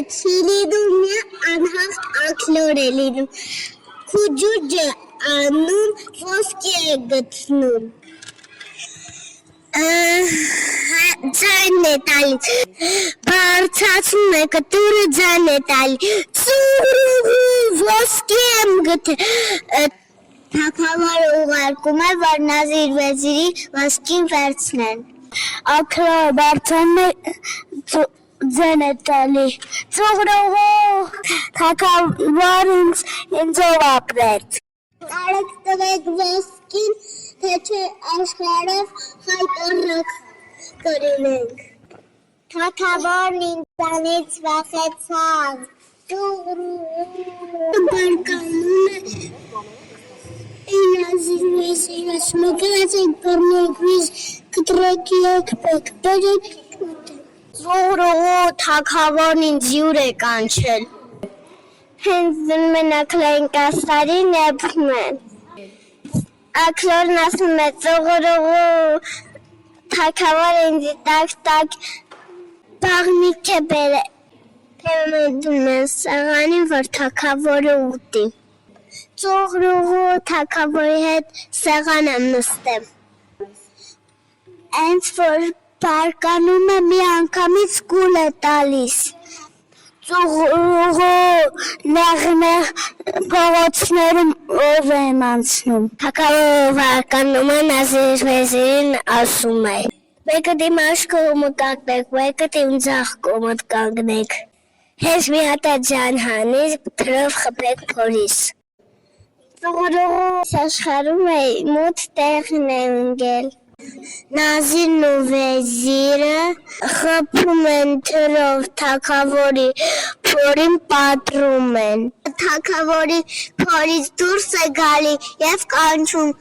չի լինում, անհաղ աքլոր է լինում, քուջուրջը անում, ոսկի է գտնում, ձայն է տալիս, բարձացնում է կտուրը ձայն է տալիս, ծուրուղու ոսկի եմ գտել, թագավորը ուղարկում է, որ Նազիր վեզիրի ոսկին վերցնեն, աքլոր բարձրանում է ձայն է տալի, ծուրուղու թագավորը ինձով ապրեց, կարեք տվեք ոսկին, թե չէ աշխարհով հայտարարք կրինենք, թագավորն ինձանից վախեցավ, բարկանում է, Նազիր վեզիրը շմգրած եք բռնեգույզ կտրեք եկպեք, բերեք ծուրուղու թագավորն ինձ յուր է կանչել, հենց դնում են աքլորին կաստարին եփում են, աքլորն ասում է ծուրուղու թագավորը ինձ տակ բաղնիք է բերել, դնում են սեղանին, որ թագավորը ուտի, ծուրուղու թագավորի հետ սեղան եմ նստեմ, հենց որ բարկանում է մի անգամից կուլ է տալիս, ծուրուղու նեղ փողոցներում ով եմ անցնում, թագավորը բարկանում է Նազիր վեզիրին ասում է, մեկը դիմաց կողմը կանգնեք, մեկը դեմ ձախ կողմը կանգնեք, հենց մի հատ ջան հանից, թրով խփեք փորիս, ծուրուղու աշխարհում է մութ տեղն է ընկել, Նազիրն ու վեզիրը խփում են թրով թագավորի փորին պատռում են, թագավորի փորից դուրս է գալի և կանչում